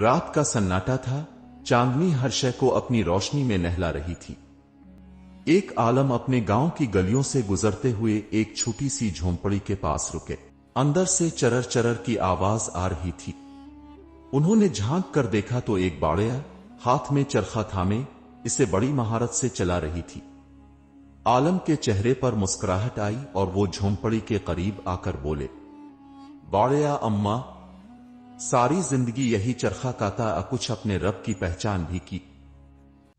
رات کا سناٹا تھا، چاندنی ہر شے کو اپنی روشنی میں نہلا رہی تھی۔ ایک عالم اپنے گاؤں کی گلیوں سے گزرتے ہوئے ایک چھوٹی سی جھونپڑی کے پاس رکے۔ اندر سے چرر چرر کی آواز آ رہی تھی۔ انہوں نے جھانک کر دیکھا تو ایک باڑیا ہاتھ میں چرخا تھامے اسے بڑی مہارت سے چلا رہی تھی۔ عالم کے چہرے پر مسکراہٹ آئی اور وہ جھونپڑی کے قریب آ کر بولے، باڑیا اماں، ساری زندگی یہی چرخا کاتا، کچھ اپنے رب کی پہچان بھی کی؟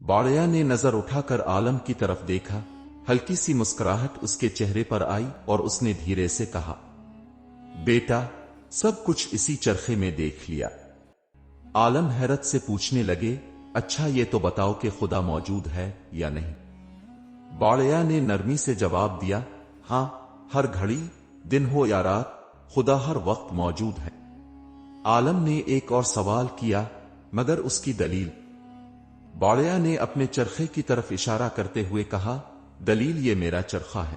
باڑیا نے نظر اٹھا کر عالم کی طرف دیکھا، ہلکی سی مسکراہٹ اس کے چہرے پر آئی اور اس نے دھیرے سے کہا، بیٹا، سب کچھ اسی چرخے میں دیکھ لیا۔ عالم حیرت سے پوچھنے لگے، اچھا یہ تو بتاؤ کہ خدا موجود ہے یا نہیں؟ باڑیا نے نرمی سے جواب دیا، ہاں، ہر گھڑی، دن ہو یا رات، خدا ہر وقت موجود ہے۔ عالم نے ایک اور سوال کیا، مگر اس کی دلیل؟ باڑیا نے اپنے چرخے کی طرف اشارہ کرتے ہوئے کہا، دلیل یہ میرا چرخا ہے۔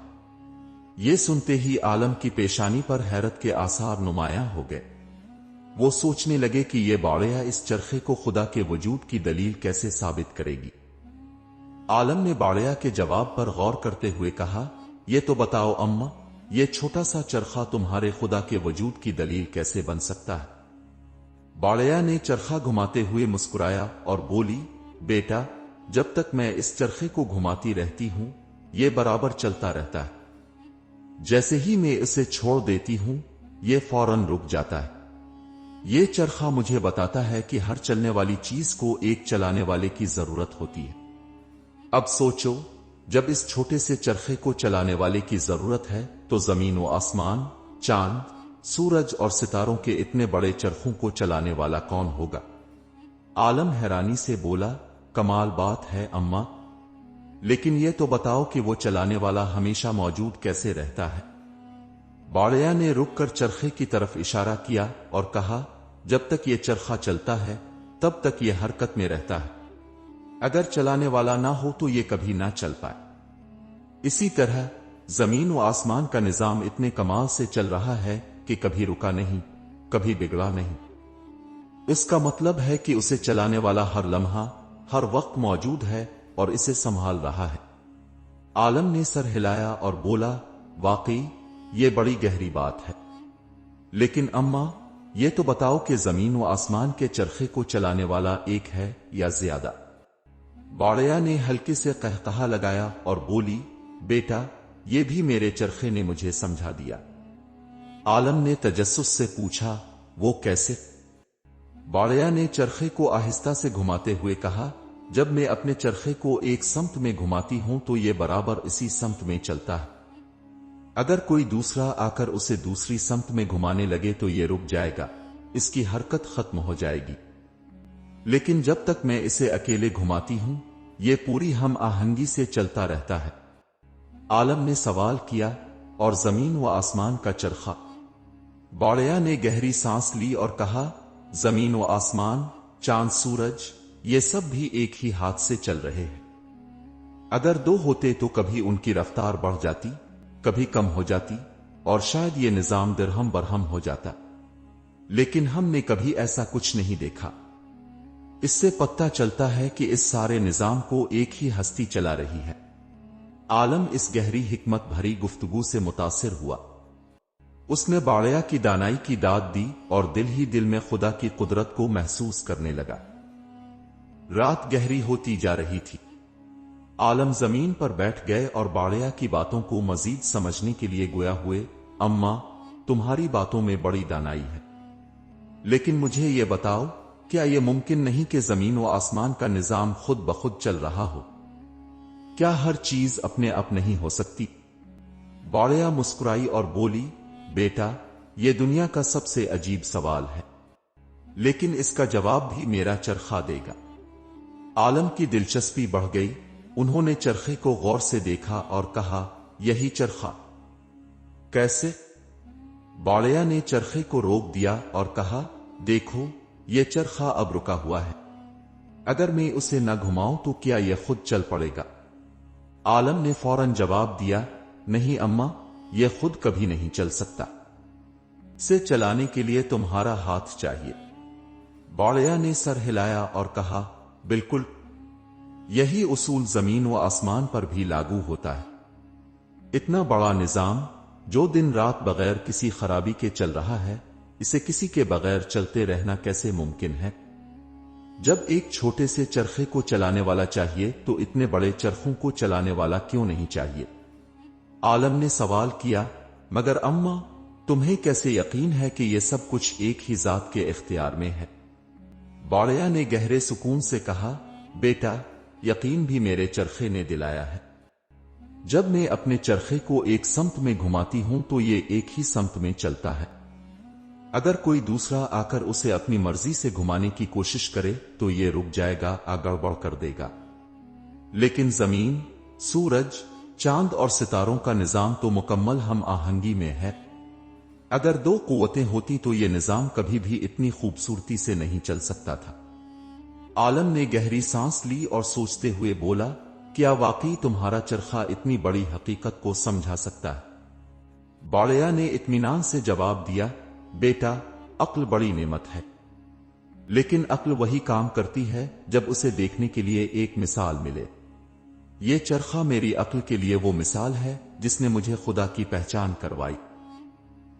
یہ سنتے ہی عالم کی پیشانی پر حیرت کے آثار نمایاں ہو گئے۔ وہ سوچنے لگے کہ یہ باڑیا اس چرخے کو خدا کے وجود کی دلیل کیسے ثابت کرے گی۔ عالم نے باڑیا کے جواب پر غور کرتے ہوئے کہا، یہ تو بتاؤ اماں، یہ چھوٹا سا چرخا تمہارے خدا کے وجود کی دلیل کیسے بن سکتا ہے؟ باڑیا نے چرخا گھماتے ہوئے مسکرایا اور بولی، بیٹا، جب تک میں اس چرخے کو گھماتی رہتی ہوں یہ برابر چلتا رہتا ہے۔ جیسے ہی میں اسے چھوڑ دیتی ہوں یہ فوراً رک جاتا ہے۔ یہ چرخا مجھے بتاتا ہے کہ ہر چلنے والی چیز کو ایک چلانے والے کی ضرورت ہوتی ہے۔ اب سوچو، جب اس چھوٹے سے چرخے کو چلانے والے کی ضرورت ہے تو زمین و آسمان، چاند، سورج اور ستاروں کے اتنے بڑے چرخوں کو چلانے والا کون ہوگا؟ عالم حیرانی سے بولا، کمال بات ہے اماں، لیکن یہ تو بتاؤ کہ وہ چلانے والا ہمیشہ موجود کیسے رہتا ہے؟ باڑیا نے رک کر چرخے کی طرف اشارہ کیا اور کہا، جب تک یہ چرخا چلتا ہے تب تک یہ حرکت میں رہتا ہے، اگر چلانے والا نہ ہو تو یہ کبھی نہ چل پائے۔ اسی طرح زمین و آسمان کا نظام اتنے کمال سے چل رہا ہے کہ کبھی رکا نہیں، کبھی بگڑا نہیں۔ اس کا مطلب ہے کہ اسے چلانے والا ہر لمحہ، ہر وقت موجود ہے اور اسے سنبھال رہا ہے۔ عالم نے سر ہلایا اور بولا، واقعی یہ بڑی گہری بات ہے، لیکن اماں یہ تو بتاؤ کہ زمین و آسمان کے چرخے کو چلانے والا ایک ہے یا زیادہ؟ باڑیا نے ہلکے سے قہقہا لگایا اور بولی، بیٹا، یہ بھی میرے چرخے نے مجھے سمجھا دیا۔ عالم نے تجسس سے پوچھا، وہ کیسے؟ باڑیا نے چرخے کو آہستہ سے گھماتے ہوئے کہا، جب میں اپنے چرخے کو ایک سمت میں گھماتی ہوں تو یہ برابر اسی سمت میں چلتا ہے۔ اگر کوئی دوسرا آ کر اسے دوسری سمت میں گھمانے لگے تو یہ رک جائے گا، اس کی حرکت ختم ہو جائے گی، لیکن جب تک میں اسے اکیلے گھماتی ہوں یہ پوری ہم آہنگی سے چلتا رہتا ہے۔ عالم نے سوال کیا، اور زمین و آسمان کا چرخا؟ باڑیا نے گہری سانس لی اور کہا، زمین و آسمان، چاند، سورج، یہ سب بھی ایک ہی ہاتھ سے چل رہے ہیں۔ اگر دو ہوتے تو کبھی ان کی رفتار بڑھ جاتی، کبھی کم ہو جاتی، اور شاید یہ نظام درہم برہم ہو جاتا، لیکن ہم نے کبھی ایسا کچھ نہیں دیکھا۔ اس سے پتہ چلتا ہے کہ اس سارے نظام کو ایک ہی ہستی چلا رہی ہے۔ عالم اس گہری حکمت بھری گفتگو سے متاثر ہوا۔ اس نے باڑیا کی دانائی کی داد دی اور دل ہی دل میں خدا کی قدرت کو محسوس کرنے لگا۔ رات گہری ہوتی جا رہی تھی۔ عالم زمین پر بیٹھ گئے اور باڑیا کی باتوں کو مزید سمجھنے کے لیے گویا ہوئے، اماں، تمہاری باتوں میں بڑی دانائی ہے، لیکن مجھے یہ بتاؤ، کیا یہ ممکن نہیں کہ زمین و آسمان کا نظام خود بخود چل رہا ہو؟ کیا ہر چیز اپنے آپ نہیں ہو سکتی؟ باڑیا مسکرائی اور بولی، بیٹا، یہ دنیا کا سب سے عجیب سوال ہے، لیکن اس کا جواب بھی میرا چرخا دے گا۔ عالم کی دلچسپی بڑھ گئی۔ انہوں نے چرخے کو غور سے دیکھا اور کہا، یہی چرخا؟ کیسے؟ باڑیا نے چرخے کو روک دیا اور کہا، دیکھو، یہ چرخا اب رکا ہوا ہے، اگر میں اسے نہ گھماؤں تو کیا یہ خود چل پڑے گا؟ عالم نے فوراً جواب دیا، نہیں اماں، یہ خود کبھی نہیں چل سکتا، اسے چلانے کے لیے تمہارا ہاتھ چاہیے۔ बाड़िया ने सर हिलाया और कहा, बिल्कुल, यही उसूल जमीन व आसमान पर भी लागू होता है। इतना बड़ा निजाम जो दिन रात बगैर किसी खराबी के चल रहा है, इसे किसी के बगैर चलते रहना कैसे मुमकिन है? जब एक छोटे से चरखे को चलाने वाला चाहिए तो इतने बड़े चरखों को चलाने वाला क्यों नहीं चाहिए? आलम ने सवाल किया, मगर अम्मा, तुम्हें कैसे यकीन है कि यह सब कुछ एक ही जात के इख्तियार में है? बाड़िया ने गहरे सुकून से कहा, बेटा, यकीन भी मेरे चरखे ने दिलाया है। जब मैं अपने चरखे को एक समत में घुमाती हूं तो ये एक ही समत में चलता है। अगर कोई दूसरा आकर उसे अपनी मर्जी से घुमाने की कोशिश करे तो ये रुक जाएगा, गड़बड़ कर देगा। लेकिन जमीन, सूरज, चांद और सितारों का निजाम तो मुकम्मल हम आहंगी में है। अगर दो कुव्वतें होती तो ये निजाम कभी भी इतनी खूबसूरती से नहीं चल सकता था। आलम ने गहरी सांस ली और सोचते हुए बोला, क्या वाकई तुम्हारा चरखा इतनी बड़ी हकीकत को समझा सकता है? बाड़िया ने इत्मीनान से जवाब दिया, बेटा, अक्ल बड़ी नेमत है, लेकिन अक्ल वही काम करती है जब उसे देखने के लिए एक मिसाल मिले। ये चरखा मेरी अक्ल के लिए वो मिसाल है जिसने मुझे खुदा की पहचान करवाई।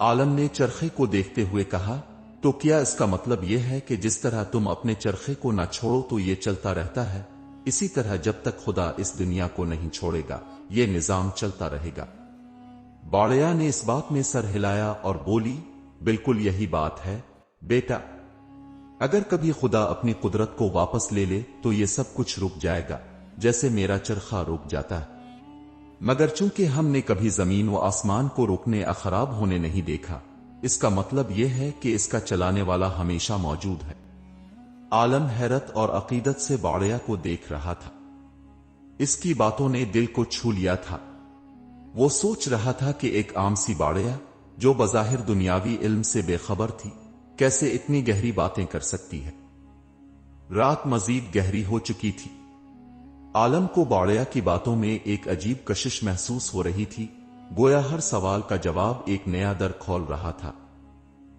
आलम ने चरखे को देखते हुए कहा, तो क्या इसका मतलब यह है कि जिस तरह तुम अपने चरखे को ना छोड़ो तो ये चलता रहता है, इसी तरह जब तक खुदा इस दुनिया को नहीं छोड़ेगा ये निजाम चलता रहेगा? बाड़िया ने इस बात में सर हिलाया और बोली, बिल्कुल यही बात है बेटा। अगर कभी खुदा अपनी कुदरत को वापस ले ले तो ये सब कुछ रुक जाएगा, जैसे मेरा चरखा रुक जाता है। मगर चूंकि हमने कभी जमीन व आसमान को रुकने या खराब होने नहीं देखा, इसका मतलब यह है कि इसका चलाने वाला हमेशा मौजूद है। आलम हैरत और अकीदत से बाड़िया को देख रहा था। इसकी बातों ने दिल को छू लिया था। वो सोच रहा था कि एक आम सी बाड़िया जो बज़ाहिर दुनियावी इल्म से बेखबर थी, कैसे इतनी गहरी बातें कर सकती है। रात मजीद गहरी हो चुकी थी। आलम को बाड़िया की बातों में एक अजीब कशिश महसूस हो रही थी, गोया हर सवाल का जवाब एक नया दर खोल रहा था।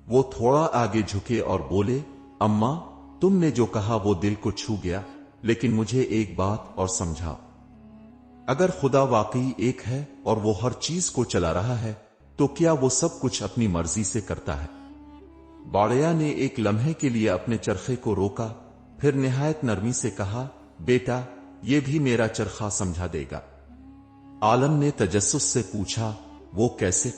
वो थोड़ा आगे झुके और बोले, अम्मा, तुमने जो कहा वो दिल को छू गया, लेकिन मुझे एक बात और समझाओ। अगर खुदा वाकई एक है और वो हर चीज को चला रहा है, तो क्या वो सब कुछ अपनी मर्जी से करता है? बाड़िया ने एक लम्हे के लिए अपने चरखे को रोका, फिर निहायत नरमी से कहा, बेटा, ये भी मेरा चरखा समझा देगा। आलम ने तजस्सुस से पूछा, वो कैसे?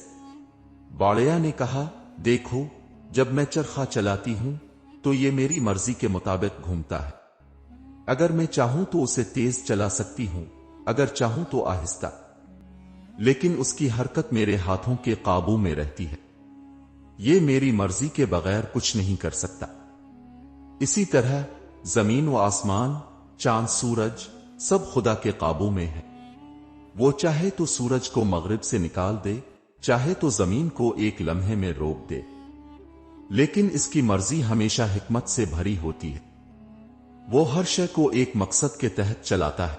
बाड़िया ने कहा, देखो, जब मैं चरखा चलाती हूं तो ये मेरी मर्जी के मुताबिक घूमता है। अगर मैं चाहूं तो उसे तेज चला सकती हूं, अगर चाहूं तो आहिस्ता, लेकिन उसकी हरकत मेरे हाथों के काबू में रहती है। ये मेरी मर्जी के बगैर कुछ नहीं कर सकता। इसी तरह जमीन व आसमान, चांद, सूरज सब खुदा के काबू में है। वो चाहे तो सूरज को मगरिब से निकाल दे, चाहे तो जमीन को एक लम्हे में रोक दे, लेकिन इसकी मर्जी हमेशा हिकमत से भरी होती है। वो हर शय को एक मकसद के तहत चलाता है।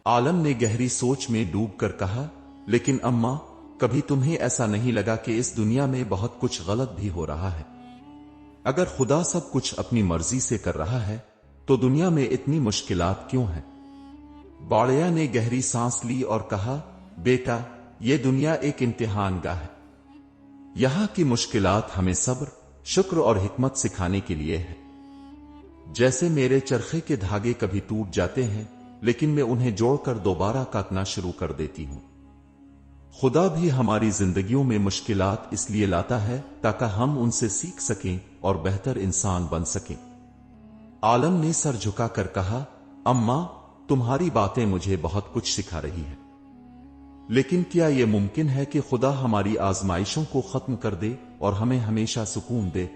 आलम ने गहरी सोच में डूबकर कहा, लेकिन अम्मा, कभी तुम्हें ऐसा नहीं लगा कि इस दुनिया में बहुत कुछ गलत भी हो रहा है? अगर खुदा सब कुछ अपनी मर्जी से कर रहा है तो दुनिया में इतनी मुश्किलात क्यों हैं? बाड़िया ने गहरी सांस ली और कहा, बेटा, यह दुनिया एक इम्तिहानगाह है। यहां की मुश्किलात हमें सब्र, शुक्र और हिकमत सिखाने के लिए है। जैसे मेरे चरखे के धागे कभी टूट जाते हैं, लेकिन मैं उन्हें जोड़कर दोबारा काटना शुरू कर देती हूं। खुदा भी हमारी जिंदगियों में मुश्किलात इसलिए लाता है ताकि हम उनसे सीख सकें और बेहतर इंसान बन सकें। आलम ने सर झुकाकर कहा, अम्मा, तुम्हारी बातें मुझे बहुत कुछ सिखा रही है, लेकिन क्या यह मुमकिन है कि खुदा हमारी आजमाइशों को खत्म कर दे और हमें हमेशा सुकून दे?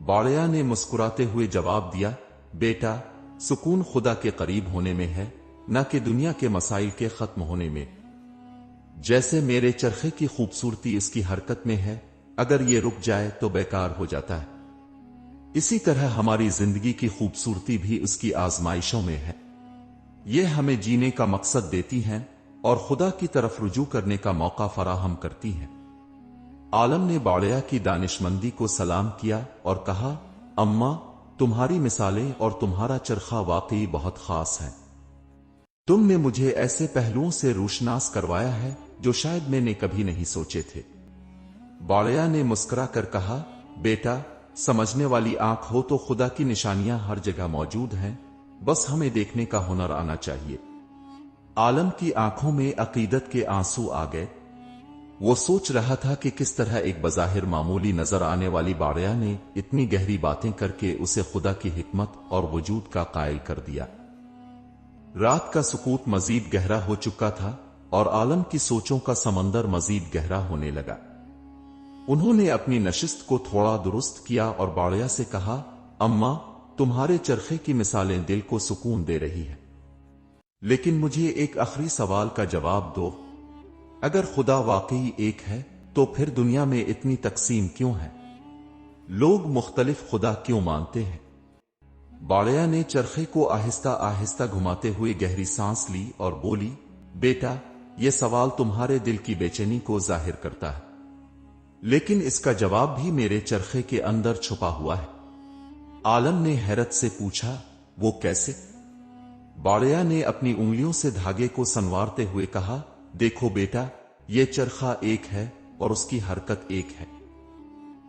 बाड़िया ने मुस्कुराते हुए जवाब दिया, बेटा, सुकून खुदा के करीब होने में है, न कि दुनिया के मसाइल के खत्म होने में। जैसे मेरे चरखे की खूबसूरती इसकी हरकत में है, अगर ये रुक जाए तो बेकार हो जाता है। इसी तरह हमारी जिंदगी की खूबसूरती भी उसकी आजमाइशों में है। ये हमें जीने का मकसद देती हैं और खुदा की तरफ रुजू करने का मौका फराहम करती हैं। आलम ने बाड़िया की दानिशमंदी को सलाम किया और कहा, अम्मा, तुम्हारी मिसालें और तुम्हारा चरखा वाकई बहुत खास है। तुमने मुझे ऐसे पहलुओं से रोशनास करवाया है जो शायद मैंने कभी नहीं सोचे थे। बाड़या ने मुस्कुरा कर कहा, बेटा, समझने वाली आंख हो तो खुदा की निशानियां हर जगह मौजूद हैं, बस हमें देखने का हुनर आना चाहिए। आलम की आंखों में अकीदत के आंसू आ गए। वो सोच रहा था कि किस तरह एक बज़ाहिर मामूली नजर आने वाली बाड़या ने इतनी गहरी बातें करके उसे खुदा की हिकमत और वजूद का कायल कर दिया। रात का सुकूत मजीद गहरा हो चुका था और आलम की सोचों का समंदर मजीद गहरा होने लगा। उन्होंने अपनी नशिस्त को थोड़ा दुरुस्त किया और बाड़या से कहा, अम्मा, तुम्हारे चरखे की मिसालें दिल को सुकून दे रही है, लेकिन मुझे एक आखिरी सवाल का जवाब दो। अगर खुदा वाकई एक है तो फिर दुनिया में इतनी तकसीम क्यों है? लोग मुख्तलिफ खुदा क्यों मानते हैं? बाड़या ने चरखे को आहिस्ता आहिस्ता घुमाते हुए गहरी सांस ली और बोली, बेटा, यह सवाल तुम्हारे दिल की बेचैनी को जाहिर करता है, लेकिन इसका जवाब भी मेरे चरखे के अंदर छुपा हुआ है। आलम ने हैरत से पूछा, वो कैसे? बाड़या ने अपनी उंगलियों से धागे को संवारते हुए कहा, देखो बेटा, ये चरखा एक है और उसकी हरकत एक है,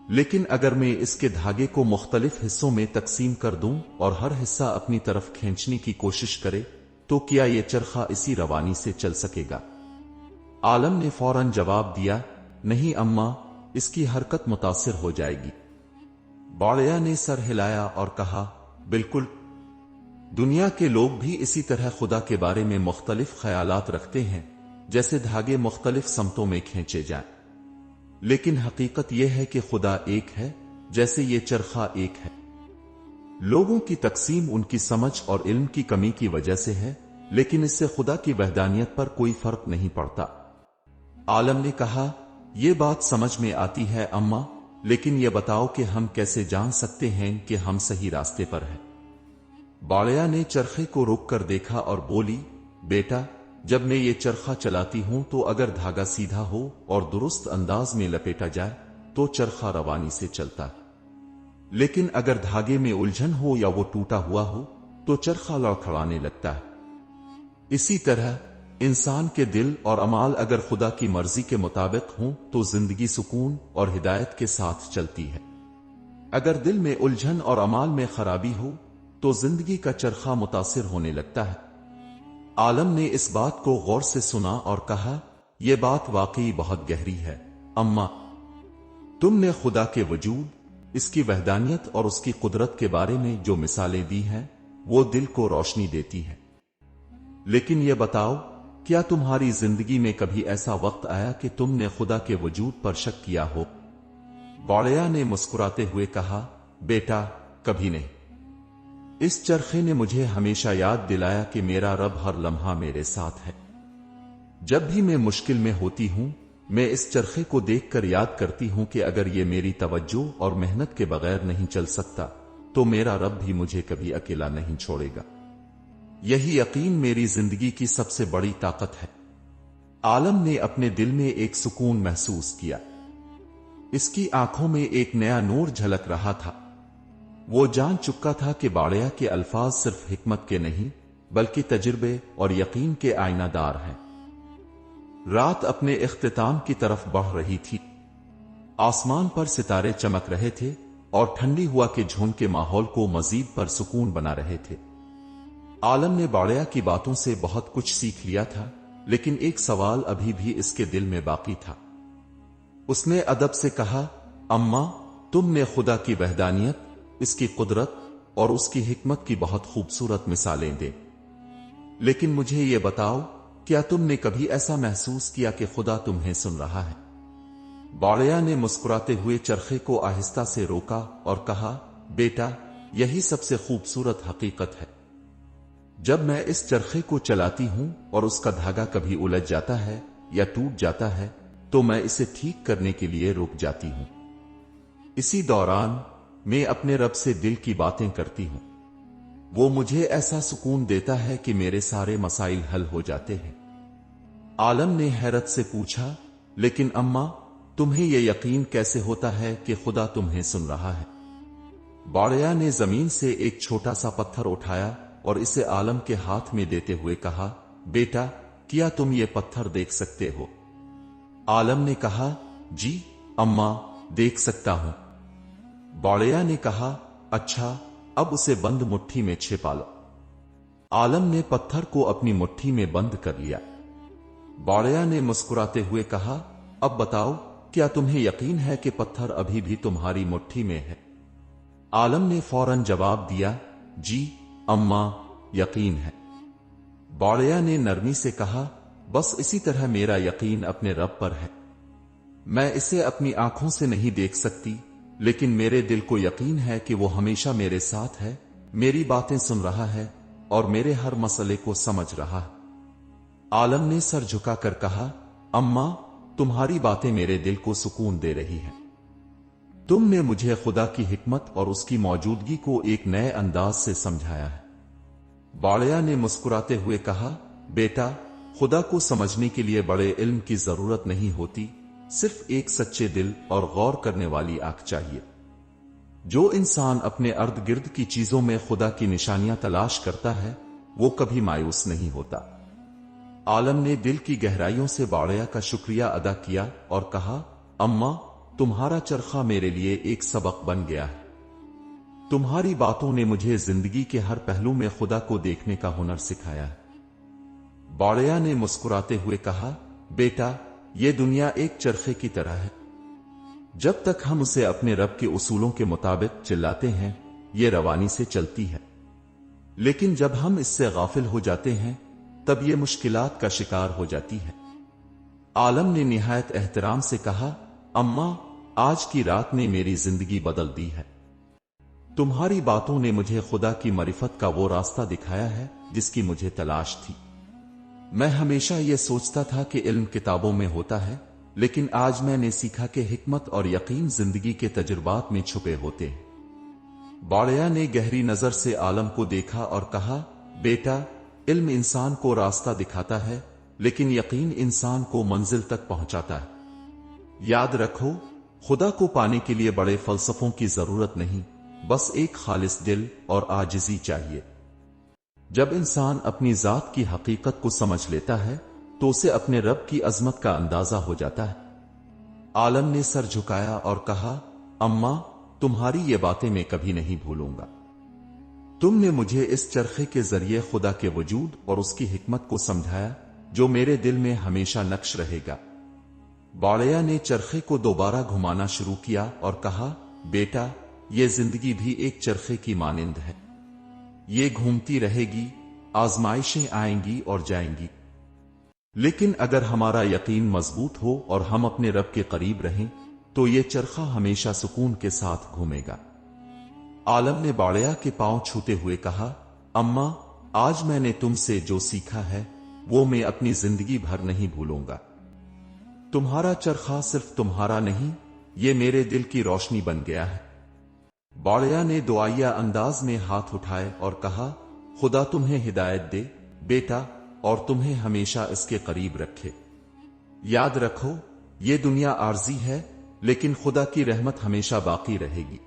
लेकिन अगर मैं इसके धागे को मुख्तलिफ हिस्सों में तकसीम कर दूं और हर हिस्सा अपनी तरफ खींचने की कोशिश करे, तो क्या यह चरखा इसी रवानी से चल सकेगा? आलम ने फौरन जवाब दिया, नहीं अम्मा, इसकी हरकत मुतासिर हो जाएगी। बाड़या ने सर हिलाया और कहा, बिल्कुल। दुनिया के लोग भी इसी तरह खुदा के बारे में मुख्तलिफ ख्यालात रखते हैं, जैसे धागे मुख्तलिफ समतों में खींचे जाएं, लेकिन हकीकत यह है कि खुदा एक है, जैसे ये चरखा एक है। लोगों की तकसीम उनकी समझ और इल्म की कमी की वजह से है, लेकिन इससे खुदा की वहदानियत पर कोई फर्क नहीं पड़ता। आलम ने कहा, यह बात समझ में आती है अम्मा, लेकिन यह बताओ कि हम कैसे जान सकते हैं कि हम सही रास्ते पर हैं? बाड़या ने चरखे को रोक कर देखा और बोली, बेटा, जब मैं ये चरखा चलाती हूं तो अगर धागा सीधा हो और दुरुस्त अंदाज में लपेटा जाए तो चरखा रवानी से चलता है, लेकिन अगर धागे में उलझन हो या वो टूटा हुआ हो तो चरखा लड़खड़ाने लगता है। इसी तरह इंसान के दिल और अमाल अगर खुदा की मर्जी के मुताबिक हों तो जिंदगी सुकून और हिदायत के साथ चलती है। अगर दिल में उलझन और अमाल में खराबी हो तो जिंदगी का चरखा मुतासिर होने लगता है। आलम ने इस बात को गौर से सुना और कहा, यह बात वाकई बहुत गहरी है अम्मा। तुमने खुदा के वजूद, इसकी वहदानियत और उसकी कुदरत के बारे में जो मिसालें दी हैं वो दिल को रोशनी देती हैं, लेकिन यह बताओ, क्या तुम्हारी जिंदगी में कभी ऐसा वक्त आया कि तुमने खुदा के वजूद पर शक किया हो? बाड़या ने मुस्कुराते हुए कहा, बेटा, कभी नहीं। इस चरखे ने मुझे हमेशा याद दिलाया कि मेरा रब हर लम्हा मेरे साथ है। जब भी मैं मुश्किल में होती हूं, मैं इस चरखे को देखकर याद करती हूं कि अगर ये मेरी तवज्जो और मेहनत के बगैर नहीं चल सकता तो मेरा रब भी मुझे कभी अकेला नहीं छोड़ेगा। यही यकीन मेरी जिंदगी की सबसे बड़ी ताकत है। आलम ने अपने दिल में एक सुकून महसूस किया। इसकी आंखों में एक नया नूर झलक रहा था। वो जान चुका था कि बाड़या के अल्फाज सिर्फ हिकमत के नहीं बल्कि तजुर्बे और यकीन के आईनादार हैं। रात अपने इख्तिताम की तरफ बढ़ रही थी। आसमान पर सितारे चमक रहे थे और ठंडी हुआ के झोंके के माहौल को मजीद पर सुकून बना रहे थे। आलम ने बाड़या की बातों से बहुत कुछ सीख लिया था, लेकिन एक सवाल अभी भी इसके दिल में बाकी था। उसने अदब से कहा, अम्मा, तुमने खुदा की वहदानियत, इसकी कुदरत और उसकी हिकमत की बहुत खूबसूरत मिसालें दी, लेकिन मुझे यह बताओ, क्या तुमने कभी ऐसा महसूस किया कि खुदा तुम्हें सुन रहा है? बाड़या ने मुस्कुराते हुए चरखे को आहिस्ता से रोका और कहा, बेटा, यही सबसे खूबसूरत हकीकत है। जब मैं इस चरखे को चलाती हूं और उसका धागा कभी उलझ जाता है या टूट जाता है तो मैं इसे ठीक करने के लिए रुक जाती हूं। इसी दौरान मैं अपने रब से दिल की बातें करती हूं। वो मुझे ऐसा सुकून देता है कि मेरे सारे मसाइल हल हो जाते हैं। आलम ने हैरत से पूछा, लेकिन अम्मा, तुम्हें यह यकीन कैसे होता है कि खुदा तुम्हें सुन रहा है? बाड़िया ने जमीन से एक छोटा सा पत्थर उठाया और इसे आलम के हाथ में देते हुए कहा, बेटा, क्या तुम ये पत्थर देख सकते हो? आलम ने कहा, जी अम्मा, देख सकता हूं। बाड़िया ने कहा, अच्छा, अब उसे बंद मुट्ठी में छिपा लो। आलम ने पत्थर को अपनी मुट्ठी में बंद कर लिया। बाड़िया ने मुस्कुराते हुए कहा, अब बताओ, क्या तुम्हें यकीन है कि पत्थर अभी भी तुम्हारी मुट्ठी में है? आलम ने फौरन जवाब दिया, जी अम्मा, यकीन है। बाड़िया ने नरमी से कहा, बस इसी तरह मेरा यकीन अपने रब पर है। मैं इसे अपनी आंखों से नहीं देख सकती, लेकिन मेरे दिल को यकीन है कि वो हमेशा मेरे साथ है, मेरी बातें सुन रहा है और मेरे हर मसले को समझ रहा है। आलम ने सर झुकाकर कहा, अम्मा, तुम्हारी बातें मेरे दिल को सुकून दे रही हैं। तुमने मुझे खुदा की हिकमत और उसकी मौजूदगी को एक नए अंदाज से समझाया है। बाड़िया ने मुस्कुराते हुए कहा, बेटा, खुदा को समझने के लिए बड़े इल्म की जरूरत नहीं होती, सिर्फ एक सच्चे दिल और गौर करने वाली आंख चाहिए। जो इंसान अपने अर्द गिर्द की चीजों में खुदा की निशानियां तलाश करता है, वो कभी मायूस नहीं होता। आलम ने दिल की गहराइयों से बाड़िया का शुक्रिया अदा किया और कहा, अम्मा, तुम्हारा चरखा मेरे लिए एक सबक बन गया है। तुम्हारी बातों ने मुझे जिंदगी के हर पहलू में खुदा को देखने का हुनर सिखाया है। बाड़िया ने मुस्कुराते हुए कहा, बेटा, यह दुनिया एक चरखे की तरह है। जब तक हम उसे अपने रब के उसूलों के मुताबिक चिल्लाते हैं, ये रवानी से चलती है। लेकिन जब हम इससे गाफिल हो जाते हैं, तब ये मुश्किलात का शिकार हो जाती है। आलम ने निहायत एहतराम से कहा, अम्मा, आज की रात ने मेरी जिंदगी बदल दी है। तुम्हारी बातों ने मुझे खुदा की मरिफत का वो रास्ता दिखाया है जिसकी मुझे तलाश थी। मैं हमेशा यह सोचता था कि इल्म किताबों में होता है, लेकिन आज मैंने सीखा कि हिकमत और यकीन जिंदगी के तजुर्बात में छुपे होते हैं। बाड़िया ने गहरी नजर से आलम को देखा और कहा, बेटा, इल्म इंसान को रास्ता दिखाता है, लेकिन यकीन इंसान को मंजिल तक पहुंचाता है। याद रखो, खुदा को पाने के लिए बड़े फलसफों की जरूरत नहीं, बस एक खालिस दिल और आजिजी चाहिए। जब इंसान अपनी जात की हकीकत को समझ लेता है, तो उसे अपने रब की अजमत का अंदाजा हो जाता है। आलम ने सर झुकाया और कहा, अम्मा, तुम्हारी ये बातें मैं कभी नहीं भूलूंगा। तुमने मुझे इस चरखे के जरिए खुदा के वजूद और उसकी हिकमत को समझाया, जो मेरे दिल में हमेशा नक्श रहेगा। बाड़िया ने चरखे को दोबारा घुमाना शुरू किया और कहा, बेटा, यह जिंदगी भी एक चरखे की मानिंद है। ये घूमती रहेगी, आजमाइशें आएंगी और जाएंगी, लेकिन अगर हमारा यकीन मजबूत हो और हम अपने रब के करीब रहें, तो ये चरखा हमेशा सुकून के साथ घूमेगा। आलम ने बाड़िया के पांव छूते हुए कहा, अम्मा, आज मैंने तुमसे जो सीखा है, वो मैं अपनी जिंदगी भर नहीं भूलूंगा। तुम्हारा चरखा सिर्फ तुम्हारा नहीं, ये मेरे दिल की रोशनी बन गया है। बाड़िया ने दुआया अंदाज में हाथ उठाए और कहा, खुदा तुम्हें हिदायत दे बेटा, और तुम्हें हमेशा इसके करीब रखे। याद रखो, ये दुनिया आर्जी है, लेकिन खुदा की रहमत हमेशा बाकी रहेगी।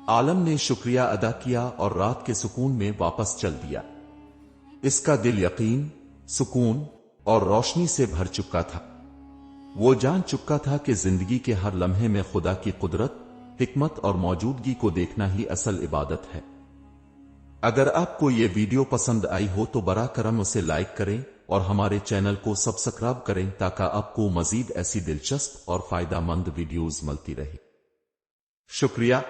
आलम ने शुक्रिया अदा किया और रात के सुकून में वापस चल दिया। इसका दिल यकीन, सुकून और रोशनी से भर चुका था। वो जान चुका था कि जिंदगी के हर लम्हे में खुदा की कुदरत, हिकमत और मौजूदगी को देखना ही असल इबादत है। अगर आपको ये वीडियो पसंद आई हो तो बरा करम उसे लाइक करें और हमारे चैनल को सब्सक्राइब करें, ताकि आपको मजीद ऐसी दिलचस्प और फायदा मंद वीडियोज मिलती रहे। शुक्रिया।